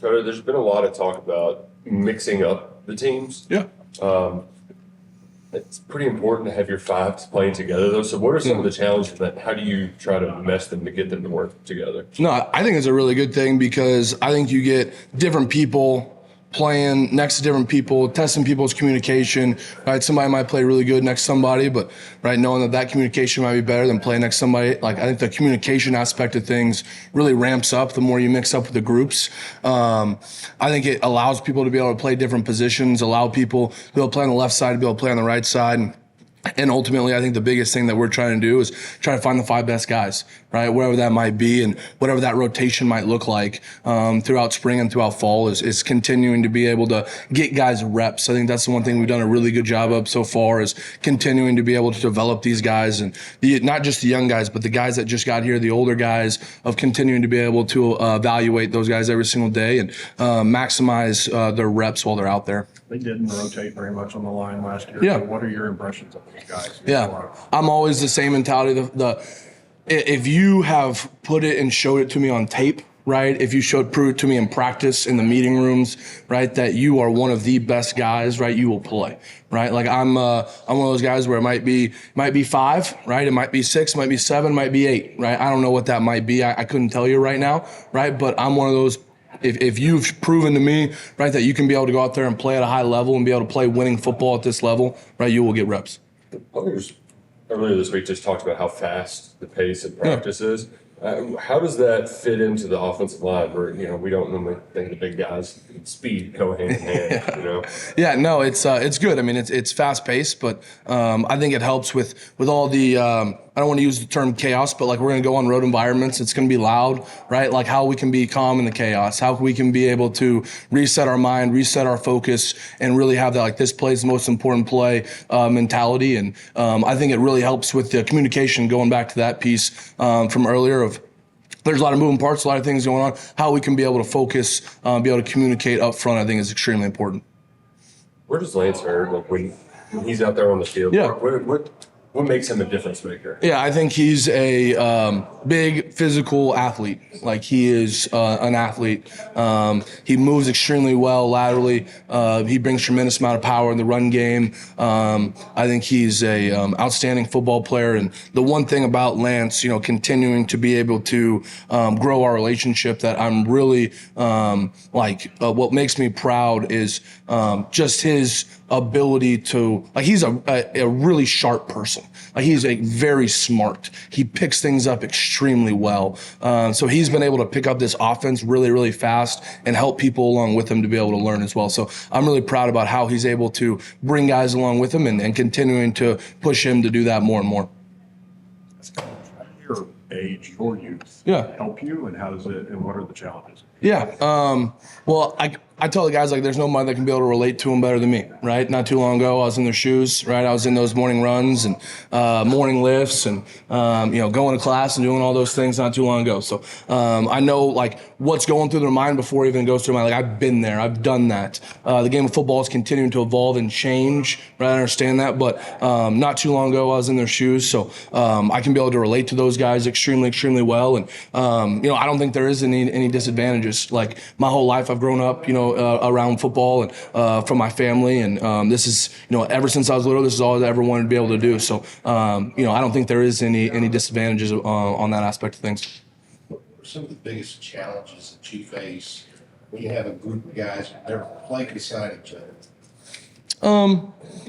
Cutter, there's been a lot of talk about mixing up the teams. Yeah. It's pretty important to have your fives playing together, though. So what are some of the challenges that, how do you try to mesh them to get them to work together? No, I think it's a really good thing because I think you get different people playing next to different people, testing people's communication, right? Somebody might play really good next to somebody, but right, knowing that communication might be better than playing next to somebody. Like, I think the communication aspect of things really ramps up the more you mix up with the groups. I think it allows people to be able to play different positions, allow people to be able to play on the left side, to be able to play on the right side. And ultimately, I think the biggest thing that we're trying to do is try to find the five best guys, right? Wherever that might be and whatever that rotation might look like throughout spring and throughout fall is continuing to be able to get guys reps. I think that's the one thing we've done a really good job of so far is continuing to be able to develop these guys and not just the young guys, but the guys that just got here, the older guys, of continuing to be able to evaluate those guys every single day and maximize their reps while they're out there. They didn't rotate very much on the line last year. Yeah. So what are your impressions of these guys? Yeah, I'm always the same mentality. If you have put it and showed it to me on tape, right? If you prove it to me in practice in the meeting rooms, right, that you are one of the best guys, right, you will play, right? Like I'm one of those guys where it might be 5, right? It might be 6, it might be 7, it might be 8, right? I don't know what that might be. I couldn't tell you right now, right? But I'm one of those. If you've proven to me, right, that you can be able to go out there and play at a high level and be able to play winning football at this level, right, you will get reps. Players earlier this week just talked about how fast the pace of practice is. How does that fit into the offensive line where, we don't normally think the big guys speed go hand in hand, Yeah, no, it's good. I mean, it's fast paced, but I think it helps with all the I don't want to use the term chaos, but like we're going to go on road environments. It's going to be loud, right? Like how we can be calm in the chaos, how we can be able to reset our mind, reset our focus, and really have that, like, this play is the most important play mentality. And I think it really helps with the communication, going back to that piece from earlier of there's a lot of moving parts, a lot of things going on. How we can be able to focus, be able to communicate up front, I think is extremely important. Where does Lance hurt? Like when he's out there on the field, Yeah. What makes him a difference maker? Yeah, I think he's a big physical athlete. Like he is an athlete. He moves extremely well laterally. He brings tremendous amount of power in the run game. I think he's a outstanding football player. And the one thing about Lance, continuing to be able to grow our relationship that I'm really what makes me proud is just his ability to, like, he's a really sharp person. Like, he's a very smart. He picks things up extremely well. So he's been able to pick up this offense really, really fast and help people along with him to be able to learn as well. So I'm really proud about how he's able to bring guys along with him and continuing to push him to do that more and more. How do your age, your youth, help you, and how does it, and what are the challenges? Yeah. Well, I tell the guys, like, there's nobody that can be able to relate to them better than me, right? Not too long ago, I was in their shoes, right? I was in those morning runs and morning lifts and, going to class and doing all those things not too long ago. So I know, like, what's going through their mind before it even goes through my mind. Like, I've been there. I've done that. The game of football is continuing to evolve and change, right? I understand that. But not too long ago, I was in their shoes. So I can be able to relate to those guys extremely, extremely well. And, I don't think there is any disadvantages. Like, my whole life, I've grown up, around football and from my family. And this is, ever since I was little, this is all I ever wanted to be able to do. So, I don't think there is any disadvantages on that aspect of things. What are some of the biggest challenges that you face when you have a group of guys that never play beside each other?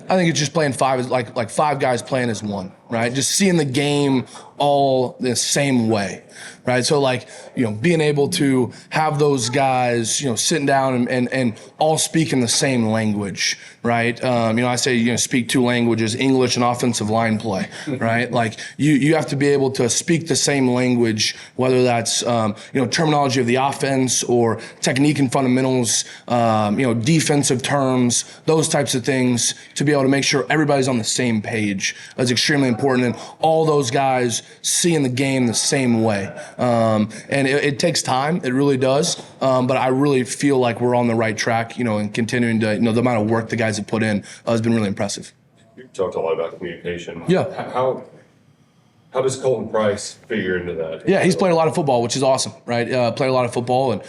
I think it's just playing five, like 5 guys playing as one, right? Just seeing the game all the same way, right? So, like, being able to have those guys, sitting down and all speaking the same language, right? I say, speak 2 languages, English and offensive line play, right? Like, you have to be able to speak the same language, whether that's, terminology of the offense or technique and fundamentals, defensive terms, those types of things, to be able to make sure everybody's on the same page is extremely important. And all those guys seeing the game the same way. And it takes time. It really does. But I really feel like we're on the right track, and continuing to, the amount of work the guys have put in has been really impressive. You talked a lot about communication. Yeah. How does Colton Price figure into that? Yeah, he's played a lot of football, which is awesome, right? Played a lot of football, and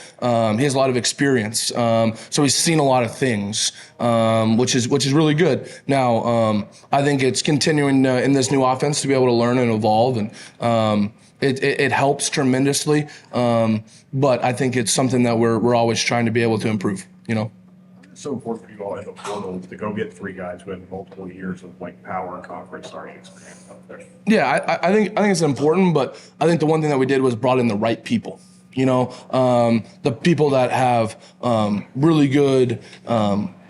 he has a lot of experience. So he's seen a lot of things, which is really good. Now, I think it's continuing in this new offense to be able to learn and evolve, and it helps tremendously. But I think it's something that we're always trying to be able to improve. It's so important for you all in the portal to go get 3 guys who have multiple years of like power and conference starting experience up there. Yeah, I think it's important, but I think the one thing that we did was brought in the right people. The people that have really good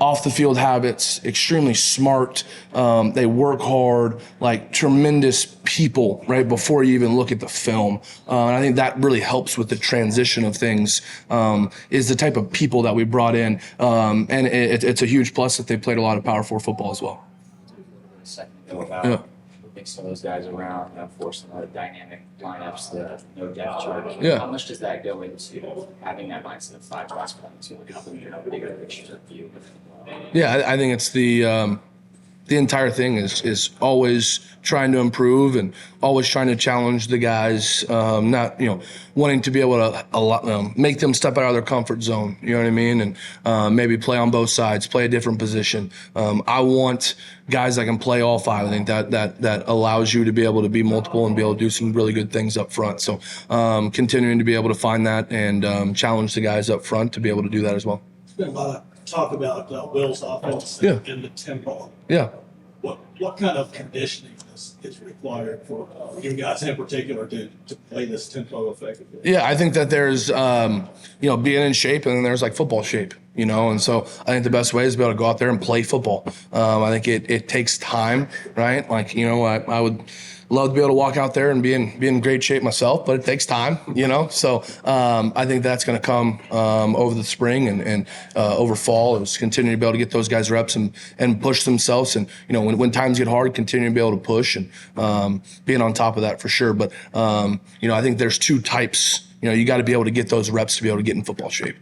off the field habits, extremely smart. They work hard, like tremendous people, right? Before you even look at the film, and I think that really helps with the transition of things. Is the type of people that we brought in, and it's a huge plus that they played a lot of Power 4 football as well. Yeah. Mix some of those guys around, force some other dynamic lineups, no depth chart. Yeah. How much does that go into having that mindset of 5 plus points, bigger picture view? Yeah, I think it's the entire thing is always trying to improve and always trying to challenge the guys, not wanting to be able to make them step out of their comfort zone. You know what I mean? And maybe play on both sides, play a different position. I want guys that can play all 5. I think that allows you to be able to be multiple and be able to do some really good things up front. So continuing to be able to find that and challenge the guys up front to be able to do that as well. There's been a lot of talk about Will's offense Yeah. and the tempo. Yeah. What kind of conditioning is required for you guys in particular to play this tempo effectively? Yeah, I think that there's, being in shape, and then there's like football shape, and so I think the best way is to be able to go out there and play football. I think it takes time, right? Like, I would love to be able to walk out there and be in great shape myself, but it takes time, So I think that's going to come over the spring and over fall. It's continue to be able to get those guys reps and push themselves. And, when times get hard, continue to be able to push and being on top of that for sure. But, I think there's 2 types. You got to be able to get those reps to be able to get in football shape.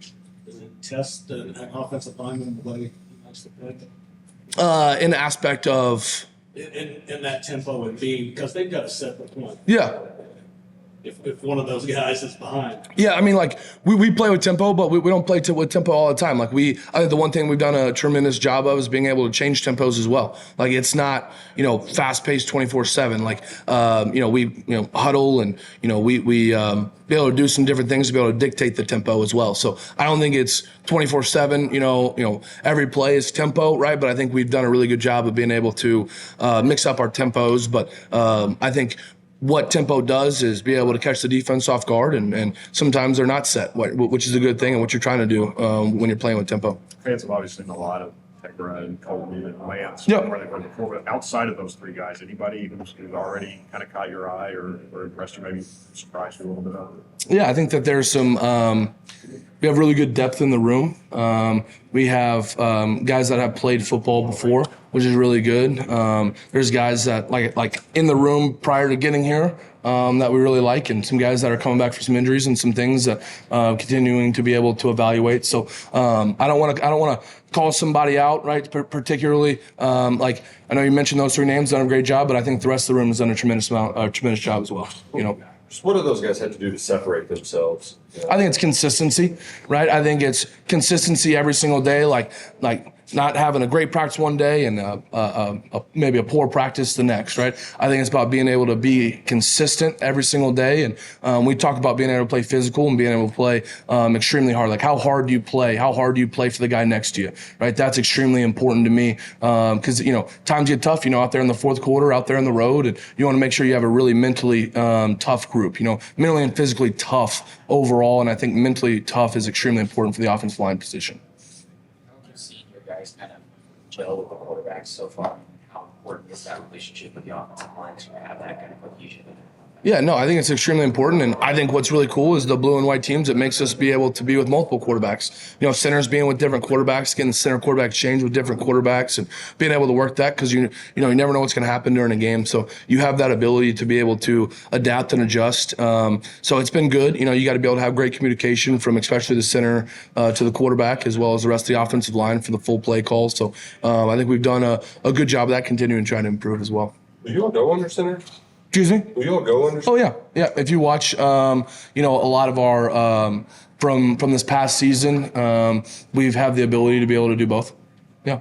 Does it test an offensive lineman the way he likes to play? In the aspect of... In that tempo and being, because they've got to set the point. Yeah. If one of those guys is behind. Yeah, I mean, like, we play with tempo, but we don't play with tempo all the time. Like, I think the one thing we've done a tremendous job of is being able to change tempos as well. Like, it's not, fast-paced 24/7. Like, we huddle and, we be able to do some different things to be able to dictate the tempo as well. So I don't think it's 24/7, every play is tempo, right? But I think we've done a really good job of being able to mix up our tempos. But I think what tempo does is be able to catch the defense off guard, and sometimes they're not set, which is a good thing and what you're trying to do when you're playing with tempo. Fans have obviously seen a lot of Tegra and Colton and Lance Yep. where they've been before, but outside of those 3 guys, anybody who's already kind of caught your eye or impressed you, maybe surprised you a little bit of it? Yeah, I think that there's some we have really good depth in the room. We have guys that have played football before, which is really good. There's guys that like in the room prior to getting here that we really like, and some guys that are coming back for some injuries and some things that continuing to be able to evaluate. So I don't want to call somebody out, right? Particularly like I know you mentioned those 3 names, done a great job, but I think the rest of the room has done a tremendous job as well. Just what do those guys have to do to separate themselves? I think it's consistency, right? I think it's consistency every single day, like not having a great practice one day and maybe a poor practice the next, right? I think it's about being able to be consistent every single day. And we talk about being able to play physical and being able to play extremely hard. Like how hard do you play? How hard do you play for the guy next to you, right? That's extremely important to me because, times get tough, out there in the 4th quarter, out there on the road, and you want to make sure you have a really mentally tough group, mentally and physically tough overall. And I think mentally tough is extremely important for the offensive line position. You've seen your guys kind of gel with the quarterbacks so far. How important is that relationship with the offensive line to have that kind of cohesion? Yeah, no, I think it's extremely important. And I think what's really cool is the blue and white teams. It makes us be able to be with multiple quarterbacks. Centers being with different quarterbacks, getting the center quarterback exchange with different quarterbacks and being able to work that because you never know what's going to happen during a game. So you have that ability to be able to adapt and adjust. So it's been good. You got to be able to have great communication from especially the center to the quarterback as well as the rest of the offensive line for the full play call. So I think we've done a good job of that, continuing trying to improve as well. You don't go under center? Excuse me? Will you all go under? Oh yeah, yeah. If you watch, a lot of our from this past season, we've had the ability to be able to do both. Yeah.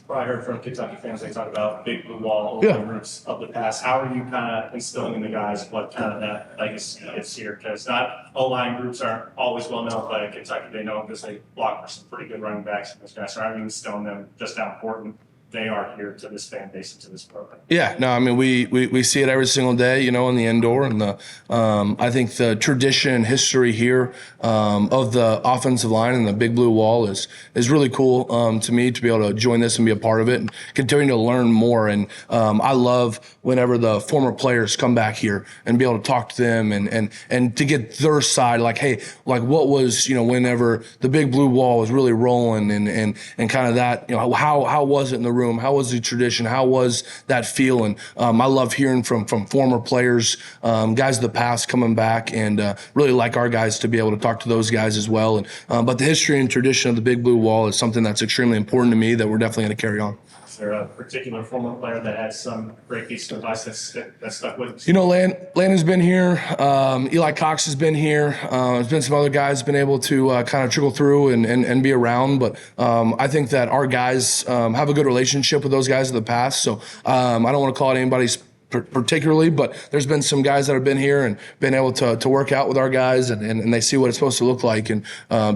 I heard from Kentucky fans, they talk about big blue wall, Yeah. open roots of the past. How are you kind of instilling in the guys what kind of that legacy is here? Because not O-line groups aren't always well known by Kentucky. They know because they block for some pretty good running backs and those guys. So how are you instilling them just how important they are here to this fan base and to this program? Yeah, no, I mean we see it every single day, in the indoor, and I think the tradition and history here of the offensive line and the big blue wall is really cool to me to be able to join this and be a part of it and continue to learn more. And I love whenever the former players come back here and be able to talk to them and to get their side, like, hey, like what was whenever the big blue wall was really rolling and kind of that, how was it in the room? How was the tradition? How was that feeling? I love hearing from former players, guys of the past coming back, and really like our guys to be able to talk to those guys as well. And but the history and tradition of the big blue wall is something that's extremely important to me that we're definitely going to carry on. Is there a particular former player that had some great piece of advice that stuck with you? Landon's been here. Eli Cox has been here. There's been some other guys been able to kind of trickle through and be around. But I think that our guys have a good relationship with those guys of the past. So I don't want to call it anybody's particularly, but there's been some guys that have been here and been able to work out with our guys, and they see what it's supposed to look like, and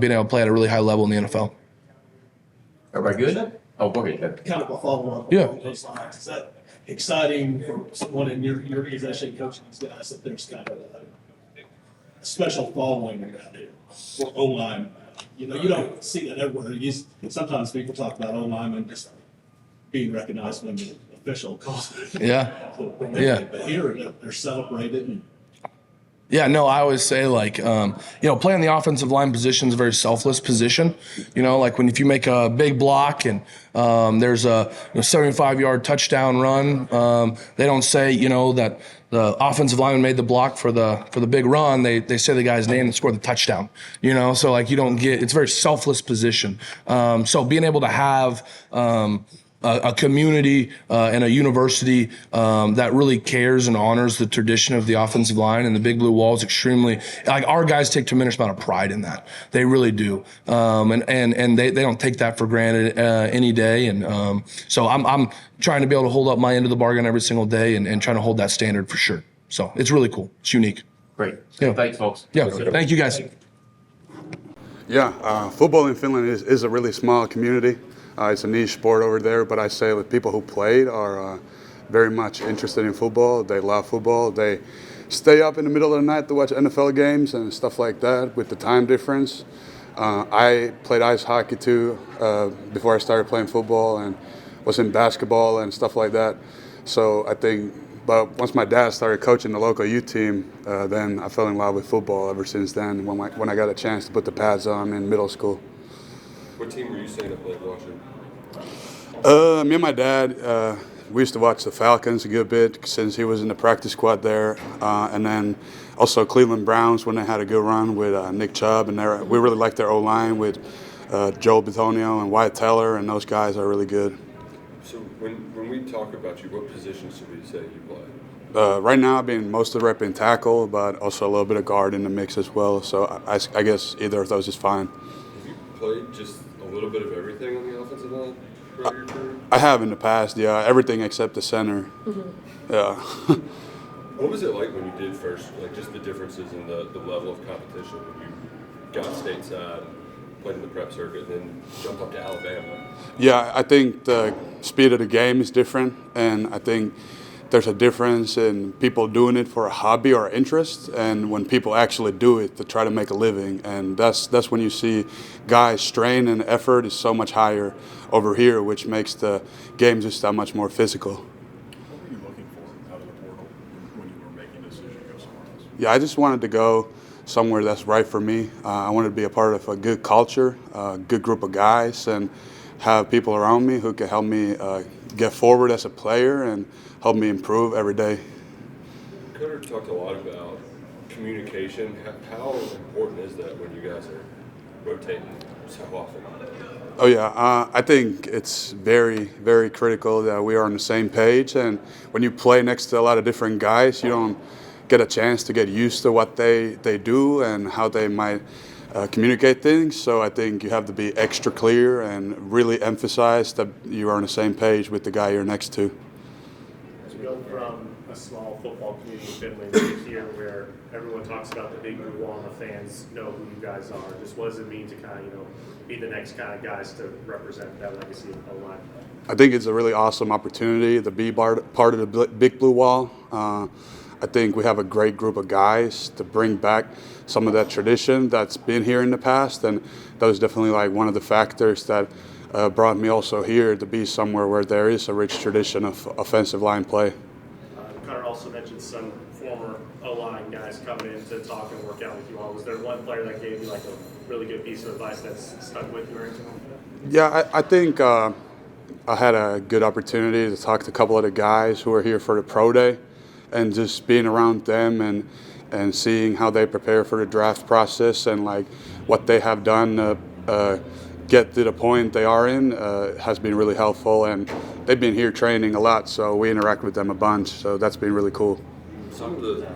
being able to play at a really high level in the NFL. Everybody good? Oh, go ahead. Kind of a follow-up Yeah. along those lines. Is that exciting for someone in your organization coaching these guys that there's kind of a special following around here for O-line? You don't see that everywhere. Sometimes people talk about O-linemen just being recognized when the official calls it. Yeah. Yeah. But here, they're celebrated. And Yeah, no, I always say playing the offensive line position is a very selfless position. Like if you make a big block and there's a 75-yard touchdown run, they don't say, that the offensive lineman made the block for the big run. They say the guy's name and score the touchdown. So you don't get, it's a very selfless position. So being able to have a community and a university that really cares and honors the tradition of the offensive line and the big blue wall is extremely, like, our guys take tremendous amount of pride in that. They really do. And they don't take that for granted any day. And so I'm trying to be able to hold up my end of the bargain every single day and trying to hold that standard for sure. So it's really cool. It's unique. Great. Yeah. Thanks, folks. Yeah. Thank you, guys. Yeah, football in Finland is a really small community. It's a niche sport over there, but I say that people who played are very much interested in football. They love football. They stay up in the middle of the night to watch NFL games and stuff like that with the time difference. I played ice hockey too before I started playing football, and was in basketball and stuff like that. So I think, but once my dad started coaching the local youth team, then I fell in love with football ever since then when I got a chance to put the pads on in middle school. What team were you staying up late watching? Me and my dad, we used to watch the Falcons a good bit since he was in the practice squad there, and then also Cleveland Browns when they had a good run with Nick Chubb, and we really liked their O-line with Joel Bitonio and Wyatt Teller, and those guys are really good. So when we talk about you, what positions should we say you play? Right now, I've been mostly repping tackle, but also a little bit of guard in the mix as well. So I guess either of those is fine. Have you played just a little bit of everything on the offensive line throughout your career? I have in the past, yeah, everything except the center. Mm-hmm. Yeah. What was it like when you did first, like just the differences in the level of competition when you got stateside, played in the prep circuit, and then jumped up to Alabama? Yeah, I think the speed of the game is different, and I think there's a difference in people doing it for a hobby or interest, and when people actually do it to try to make a living, and that's when you see guys' strain and effort is so much higher over here, which makes the game just that much more physical. What were you looking for out of the portal when you were making a decision to go somewhere else? Yeah, I just wanted to go somewhere that's right for me. I wanted to be a part of a good culture, a good group of guys, and have people around me who can help me get forward as a player and help me improve every day. Cutter talked a lot about communication. How important is that when you guys are rotating so often? Oh yeah, I think it's very, very critical that we are on the same page. And when you play next to a lot of different guys, you don't get a chance to get used to what they do and how they might communicate things. So I think you have to be extra clear and really emphasize that you are on the same page with the guy you're next to. To go from a small football community in Finland to here where everyone talks about the big blue wall and the fans know who you guys are, just what does it mean to kind of, be the next kind of guys to represent that legacy of the line? I think it's a really awesome opportunity to be part of the big blue wall. I think we have a great group of guys to bring back some of that tradition that's been here in the past, and that was definitely like one of the factors that brought me also here to be somewhere where there is a rich tradition of offensive line play. Cutter also mentioned some former O-line guys coming in to talk and work out with you all. Was there one player that gave you like a really good piece of advice that's stuck with you or anything like that? Yeah, I think I had a good opportunity to talk to a couple of the guys who are here for the pro day, and just being around them and seeing how they prepare for the draft process and like what they have done to get to the point they are in has been really helpful. And they've been here training a lot, so we interact with them a bunch. So that's been really cool. Some of the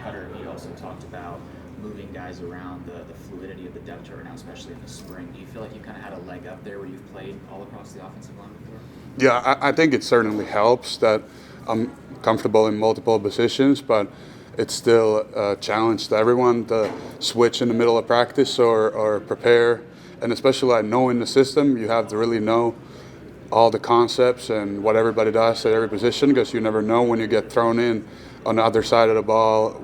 Cutter, he also talked about moving guys around, the fluidity of the depth chart now, especially in the spring. Do you feel like you kind of had a leg up there where you've played all across the offensive line before? Yeah, I think it certainly helps that I'm comfortable in multiple positions, but it's still a challenge to everyone to switch in the middle of practice or prepare. And especially like knowing the system, you have to really know all the concepts and what everybody does at every position, because you never know when you get thrown in on the other side of the ball,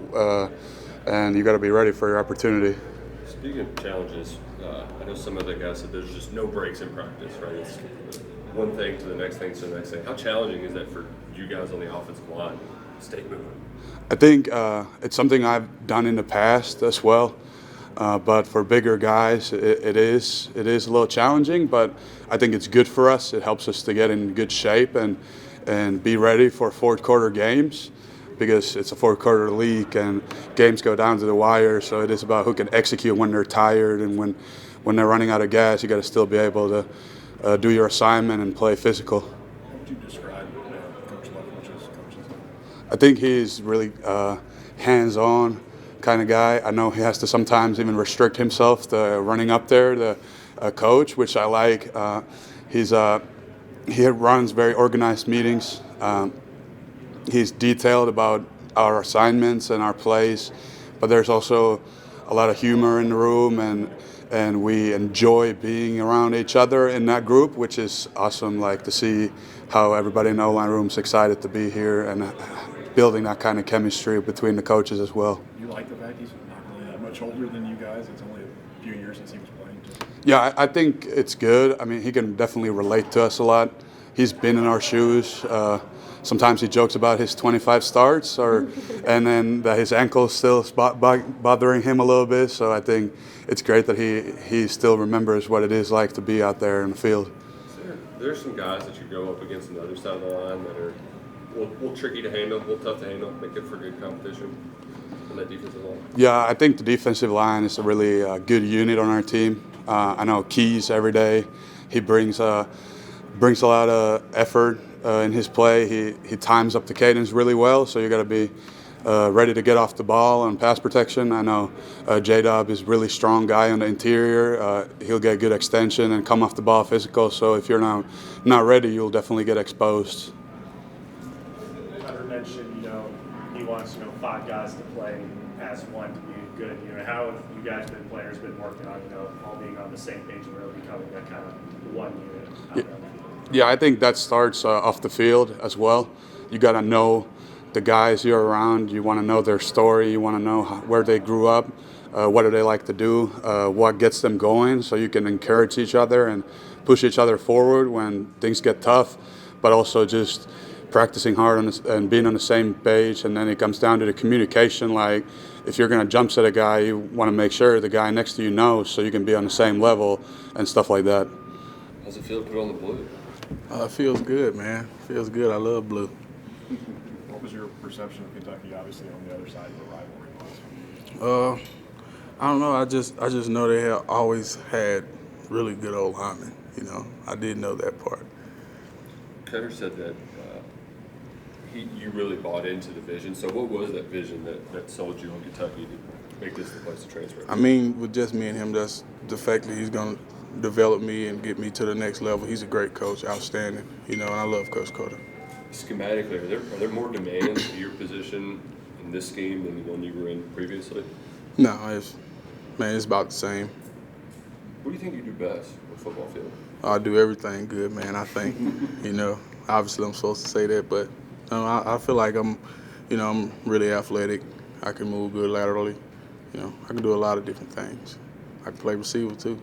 and you got to be ready for your opportunity. Speaking of challenges, I know some of the guys said there's just no breaks in practice, right? It's one thing to the next thing to the next thing. How challenging is that for you guys on the offensive line? Stay moving. I think it's something I've done in the past as well, but for bigger guys, it is a little challenging. But I think it's good for us. It helps us to get in good shape and be ready for fourth quarter games, because it's a fourth quarter league and games go down to the wire. So it is about who can execute when they're tired, and when they're running out of gas, you got to still be able to do your assignment and play physical. How would you describe Coach Leftwich's coaching? I think he's really hands-on kind of guy. I know he has to sometimes even restrict himself to running up there to coach, which I like. He runs very organized meetings. He's detailed about our assignments and our plays, but there's also a lot of humor in the room, and we enjoy being around each other in that group, which is awesome. Like to see how everybody in the O-line room is excited to be here and building that kind of chemistry between the coaches as well. You like the fact he's not really that much older than you guys? It's only a few years since he was playing. Yeah, I think it's good. I mean, he can definitely relate to us a lot. He's been in our shoes. Sometimes he jokes about his 25 starts, and then that his ankle is still bothering him a little bit. So I think it's great that he still remembers what it is like to be out there in the field. There's some guys that you go up against on the other side of the line that are a little tricky to handle, a little tough to handle, make it for good competition on that defensive line. Yeah, I think the defensive line is a really good unit on our team. I know Keys every day. He brings a lot of effort in his play. He times up the cadence really well, so you got to be ready to get off the ball on pass protection. I know J-Dub is a really strong guy on the interior. He'll get good extension and come off the ball physical, so if you're not ready, you'll definitely get exposed. Cutter mentioned, he wants, 5 guys to play as one to be good. How have you guys players been working on, all being on the same page and really becoming that kind of one unit? Yeah, I think that starts off the field as well. You got to know the guys you're around. You want to know their story. You want to know where they grew up, what do they like to do, what gets them going, so you can encourage each other and push each other forward when things get tough, but also just practicing hard and being on the same page. And then it comes down to the communication. Like if you're going to jump set a guy, you want to make sure the guy next to you knows, so you can be on the same level and stuff like that. How's it feel to put on the blue? It feels good, man. Feels good. I love blue. What was your perception of Kentucky, obviously, on the other side of the rivalry? I don't know. I just know they have always had really good old linemen. I did know that part. Cutter said that you really bought into the vision. So what was that vision that sold you on Kentucky to make this the place to transfer? I mean, with just me and him, that's the fact that he's going to develop me and get me to the next level. He's a great coach, outstanding, and I love Coach Cutter. Schematically, are there more demands to your position in this scheme than the one you were in previously? No, it's about the same. What do you think you do best on the football field? I do everything good, man, I think. Obviously I'm supposed to say that, but I feel like I'm really athletic. I can move good laterally. I can do a lot of different things. I can play receiver, too.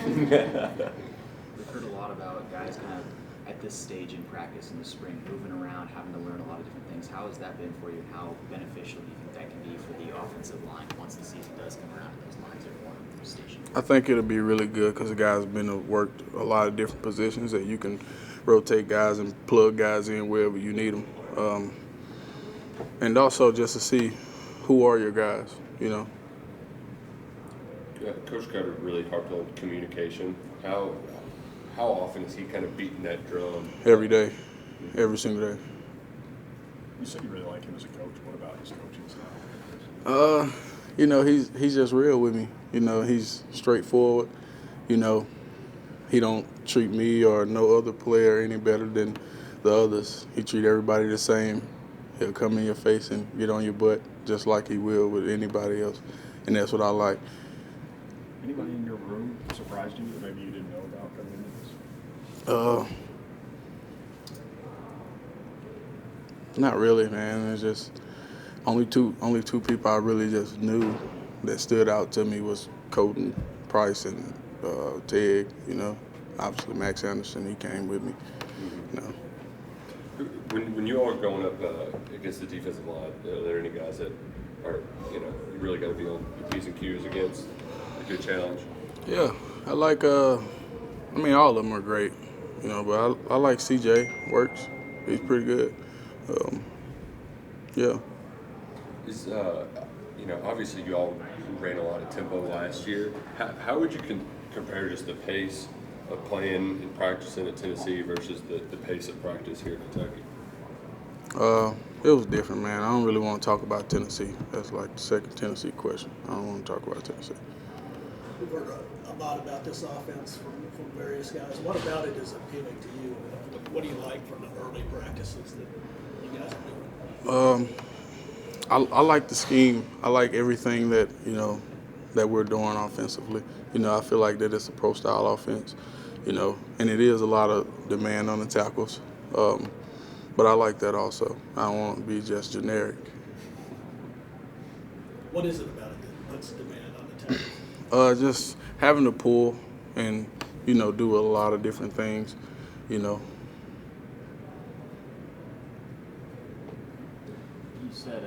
We've heard a lot about guys kind of at this stage in practice in the spring, moving around, having to learn a lot of different things. How has that been for you, and how beneficial do you think that can be for the offensive line once the season does come around and those lines are more stationed? I think it'll be really good because the guys have worked a lot of different positions that you can rotate guys and plug guys in wherever you need them. And also just to see who are your guys, Yeah, Coach Cutter really harped on communication. How often is he kind of beating that drum? every day, every single day. You said you really like him as a coach. What about his coaching style? He's just real with me. He's straightforward. He don't treat me or no other player any better than the others. He treat everybody the same. He'll come in your face and get on your butt just like he will with anybody else, and that's what I like. Anybody in your room surprised you that maybe you didn't know about coming into this? Not really, man. It's just only two people I really just knew that stood out to me was Colton Price and Ted. Obviously Max Anderson. He came with me. When you all are going up against the defensive line, are there any guys that are you really got to be on your P's and Q's against? A good challenge. Yeah, I like. All of them are great, but I like CJ Works. He's pretty good. Yeah. Is obviously you all ran a lot of tempo last year. How would you compare just the pace of playing and practicing at Tennessee versus the pace of practice here at Kentucky? It was different, man. I don't really want to talk about Tennessee. That's like the second Tennessee question. I don't want to talk about Tennessee. We've heard a lot about this offense from various guys. What about it is appealing to you? What do you like from the early practices that you guys are doing? I like the scheme. I like everything that that we're doing offensively. I feel like that it's a pro style offense. And it is a lot of demand on the tackles. But I like that also. I don't want to be just generic. What is it about it that puts demand on the tackles? Just having to pull and do a lot of different things. You said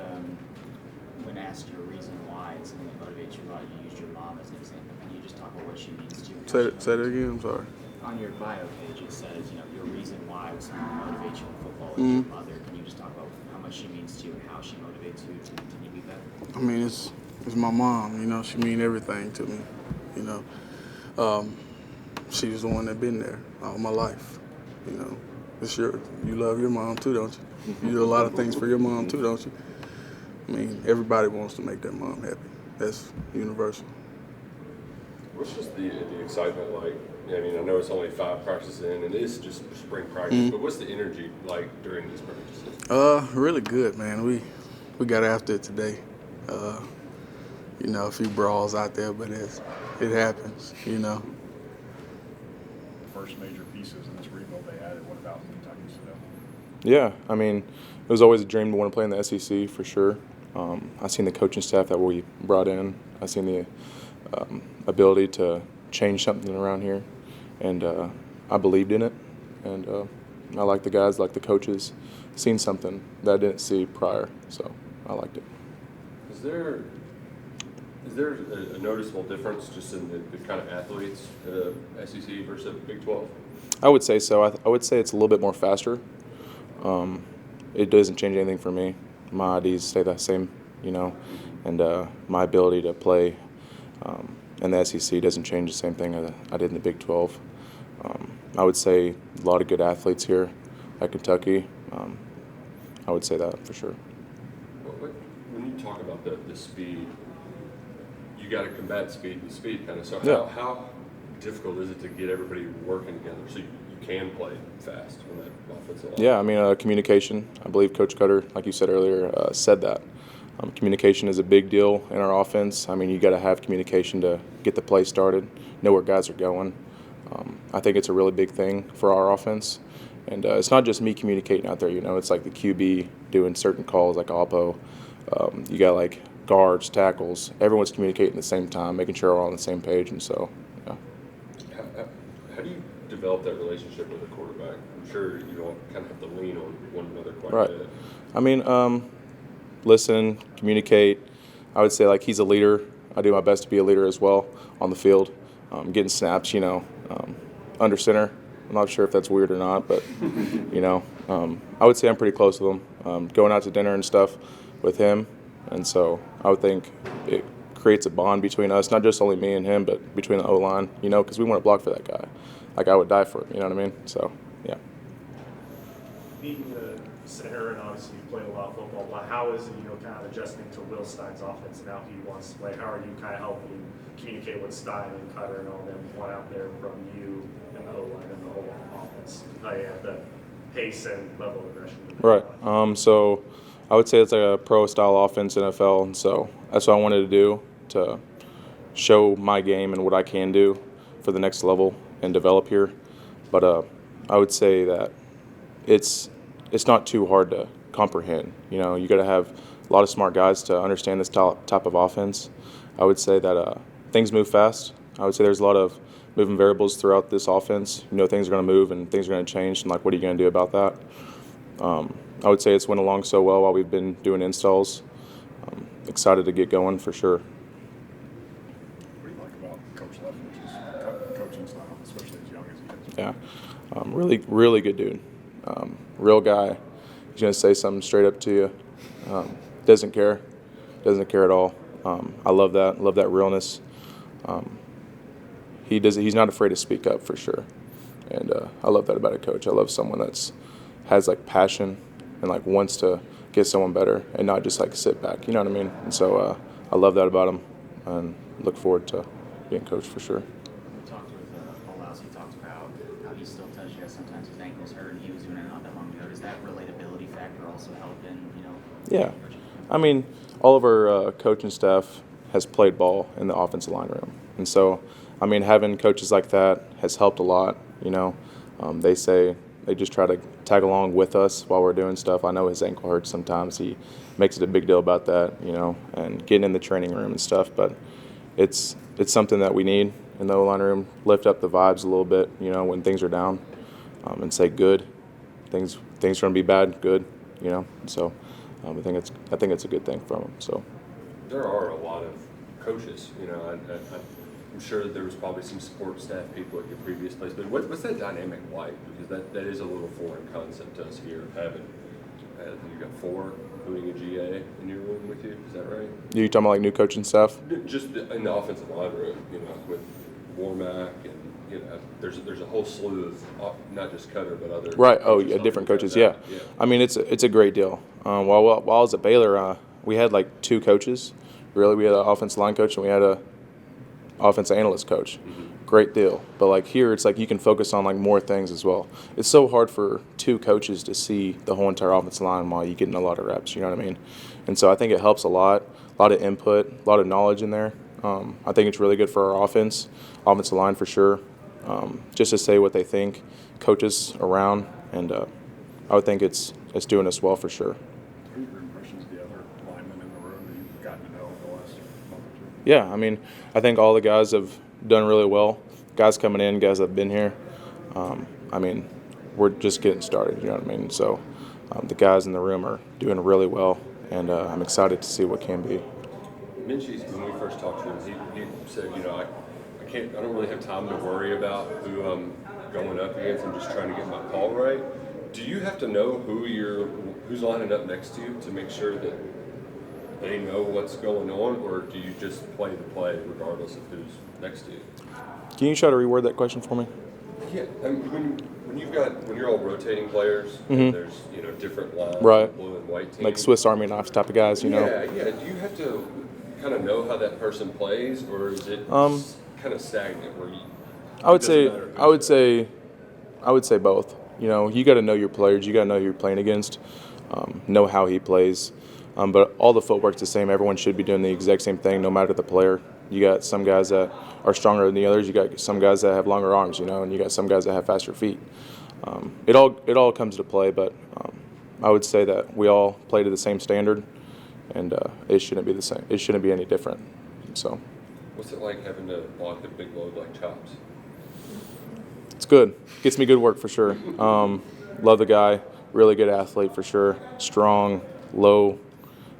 when asked your reason why it's something that motivates you a lot, you used your mom as an example. Can you just talk about what she means to you? Say that again. I'm sorry. On your bio page, it says your reason why was something that motivates you in football is your mother. Can you just talk about how much she means to you and how she motivates you to continue to be better? It's my mom. She mean everything to me. She was the one that been there all my life. It's you love your mom too, don't you? You do a lot of things for your mom too, don't you? Everybody wants to make their mom happy. That's universal. What's just the excitement like? I know it's only 5 practices in, and it's just spring practice. But what's the energy like during these practices? Really good, man. We got after it today. A few brawls out there, but it happens. First major pieces in this rebuild they added. What about Kentucky stuff? Yeah, it was always a dream to want to play in the SEC for sure. I've seen the coaching staff that we brought in. I've seen the ability to change something around here, and I believed in it. And I like the guys, like the coaches, seen something that I didn't see prior, so I liked it. Is there a noticeable difference just in the kind of athletes SEC versus Big 12? I would say so. I would say it's a little bit more faster. It doesn't change anything for me. My IDs stay the same, and my ability to play in the SEC doesn't change the same thing I did in the Big 12. I would say a lot of good athletes here at Kentucky. I would say that for sure. When you talk about the speed, you got to combat speed with speed kind of. So Yeah. how difficult is it to get everybody working together so you can play fast on that offensive line? Yeah, I mean, communication. I believe Coach Cutter, like you said earlier, said that. Communication is a big deal in our offense. I mean, you got to have communication to get the play started, know where guys are going. I think it's a really big thing for our offense. And it's not just me communicating out there, it's like the QB doing certain calls like Oppo. You got like guards, tackles. Everyone's communicating at the same time, making sure we're all on the same page. And so, yeah. How do you develop that relationship with a quarterback? I'm sure you all kind of have to lean on one another quite Right. a bit. I mean, listen, communicate. I would say like he's a leader. I do my best to be a leader as well on the field. Getting snaps, under center. I'm not sure if that's weird or not, but I would say I'm pretty close with him. Going out to dinner and stuff with him, and so I would think it creates a bond between us, not just only me and him, but between the O-line. Because we want to block for that guy. Like I would die for him. You know what I mean? So yeah. Being the center, and obviously you played a lot of football, but how is it, kind of adjusting to Will Stein's offense and how he wants to play? How are you kind of helping communicate with Stein and Cutter and all them want out there from you and the O-line and the whole offense? The pace and level of aggression. Right. So I would say it's like a pro-style offense, NFL, and so that's what I wanted to do, to show my game and what I can do for the next level and develop here. But I would say that it's not too hard to comprehend. You got to have a lot of smart guys to understand this type of offense. I would say that things move fast. I would say there's a lot of moving variables throughout this offense. Things are going to move and things are going to change, and what are you going to do about that? I would say it's went along so well while we've been doing installs. Excited to get going for sure. What do you like about Coach Leftwich's coaching style, especially as young as he is? Yeah, really, really good dude. Real guy. He's gonna say something straight up to you. Doesn't care at all. I love that. Love that realness. He's not afraid to speak up for sure, and I love that about a coach. I love someone has passion and wants to get someone better and not just sit back. You know what I mean? And so I love that about him, and look forward to being coach for sure. We talked with Olaus, he talked about how he still tells you that sometimes his ankle's hurt and he was doing it not that long ago. Does that relatability factor also help in, Yeah. I mean, all of our coaching staff has played ball in the offensive line room. And so, I mean, having coaches like that has helped a lot. They just try to tag along with us while we're doing stuff. I know his ankle hurts sometimes. He makes it a big deal about that, and getting in the training room and stuff. But it's something that we need in the O-line room. Lift up the vibes a little bit, when things are down, and say good. Things are going to be bad, good, So I think it's a good thing from him. So There are a lot of coaches, I'm sure that there was probably some support staff people at your previous place, but what's that dynamic like? Because that is a little foreign concept to us here, having you got 4, including a GA in your room with you. Is that right? you talking about new coaching staff? Just in the offensive line room, with Warmack and there's a whole slew of not just Cutter but other Right. Oh, coaches yeah, on different the coaches. staff. Yeah. I mean, it's a great deal. While I was at Baylor, we had 2 coaches. Really, we had an offensive line coach and we had a offensive analyst coach. Mm-hmm. Great deal. But here, it's you can focus on more things as well. It's so hard for 2 coaches to see the whole entire offensive line while you're getting a lot of reps. You know what I mean? And so I think it helps a lot of input, a lot of knowledge in there. I think it's really good for our offensive line for sure. Just to say what they think, coaches around, and I would think it's doing us well for sure. What are your impressions of the other linemen in the room that you've gotten to know in the last month or two? Yeah, I mean, I think all the guys have done really well. Guys coming in, guys that have been here. I mean, we're just getting started, you know what I mean? So the guys in the room are doing really well, and I'm excited to see what can be. Minchie, when we first talked to him, he said, I don't really have time to worry about who I'm going up against. I'm just trying to get my call right. Do you have to know who's lining up next to you to make sure that they know what's going on, or do you just play the play regardless of who's next to you? Can you try to reword that question for me? Yeah, I mean, when you're all rotating players, and there's different lines, Right. blue and white teams, Like Swiss Army knife type of guys, you know? Yeah. Do you have to kind of know how that person plays, or is it kind of stagnant where you? I would it doesn't say matter I would who's there? say I would say both. You know, you got to know your players. You got to know who you're playing against. Know how he plays. But all the footwork's the same. Everyone should be doing the exact same thing, no matter the player. You got some guys that are stronger than the others. You got some guys that have longer arms, and you got some guys that have faster feet. It all comes to play. But I would say that we all play to the same standard, and it shouldn't be the same. It shouldn't be any different. So. What's it like having to block a big load like chops? It's good. Gets me good work for sure. Love the guy. Really good athlete for sure. Strong, low.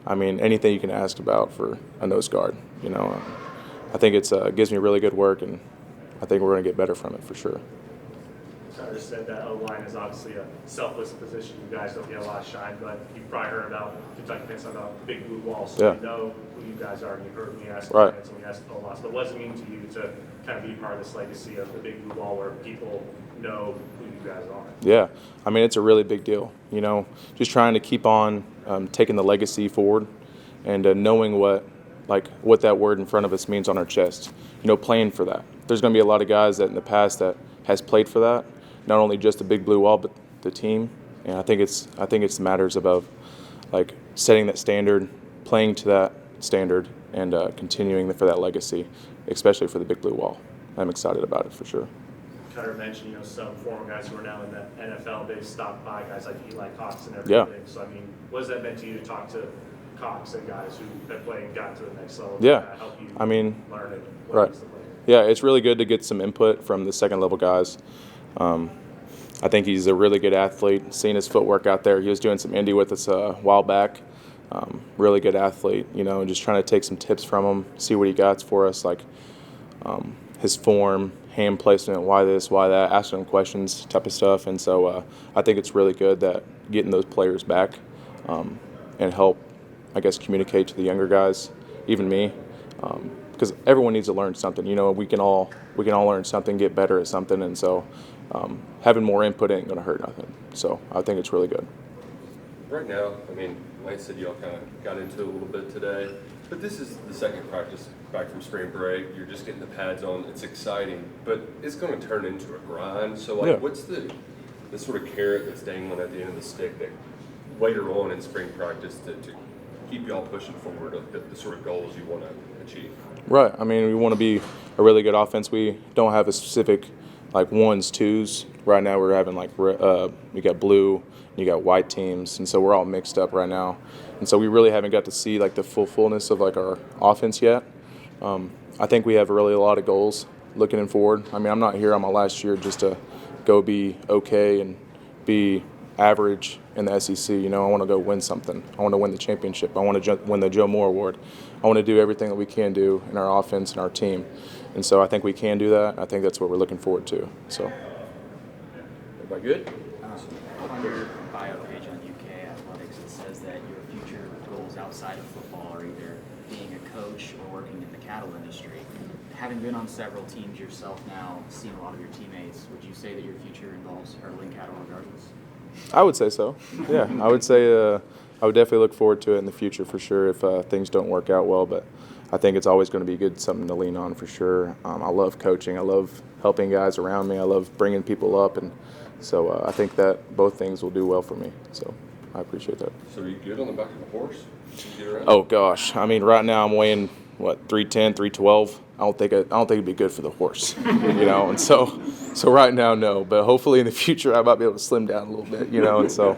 I mean, anything you can ask about for a nose guard. I think it's gives me really good work, and I think we're going to get better from it for sure. I just said that O-line is obviously a selfless position. You guys don't get a lot of shine, but you've probably heard about Kentucky fans talking about big blue wall, so Yeah. you know who you guys are, and you heard me ask Right. fans and we asked a lot. So what does it mean to you to kind of be part of this legacy of the big blue wall where people know who you guys are? Yeah, I mean, it's a really big deal. Just trying to keep on taking the legacy forward, and knowing what that word in front of us means on our chest. Playing for that. There's going to be a lot of guys that in the past that has played for that, not only just the big blue wall, but the team. And I think it's matters of setting that standard, playing to that standard, and continuing for that legacy, especially for the big blue wall. I'm excited about it for sure. Cutter mentioned, some former guys who are now in the NFL, they've stopped by guys like Eli Cox and everything. Yeah. So, I mean, what has that meant to you to talk to Cox and guys who have played and got to the next level? Yeah. To help you I mean, learn it. right. Yeah, it's really good to get some input from the second level guys. I think he's a really good athlete. Seeing his footwork out there, he was doing some indie with us a while back. Really good athlete, and just trying to take some tips from him, see what he got for us, his form, hand placement, why this, why that, asking him questions type of stuff. And so I think it's really good that getting those players back and help, I guess, communicate to the younger guys, even me, because everyone needs to learn something. We can all learn something, get better at something, and so having more input ain't going to hurt nothing. So I think it's really good. Right now, I mean, like I said, y'all kind of got into it a little bit today, but this is the second practice back from spring break. You're just getting the pads on. It's exciting, but it's going to turn into a grind. So, Yeah. what's the sort of carrot that's dangling at the end of the stick that later on in spring practice to keep y'all pushing forward of the sort of goals you want to achieve? Right. I mean, we want to be a really good offense. We don't have a specific ones, twos. Right now we're having we got blue, you got white teams, and so we're all mixed up right now. And so we really haven't got to see the fullness of our offense yet. I think we have really a lot of goals looking forward. I mean, I'm not here on my last year just to go be okay and be average in the SEC. I want to go win something. I want to win the championship. I want to win the Joe Moore Award. I want to do everything that we can do in our offense and our team. And so I think we can do that. I think that's what we're looking forward to. So. Everybody good? On your bio page on UK Athletics, it says that your future goals outside of football are either being a coach or working in the cattle industry. Having been on several teams yourself now, seeing a lot of your teammates, would you say that your future involves hurdling cattle regardless? I would say so. Yeah, I would say I would definitely look forward to it in the future for sure if things don't work out well. But I think it's always going to be something to lean on for sure. I love coaching. I love helping guys around me. I love bringing people up, and so I think that both things will do well for me. So I appreciate that. So are you good on the back of the horse? Get around? Oh gosh, I mean right now I'm weighing 310, 312. I don't think it'd be good for the horse, And so right now no, but hopefully in the future I might be able to slim down a little bit, And so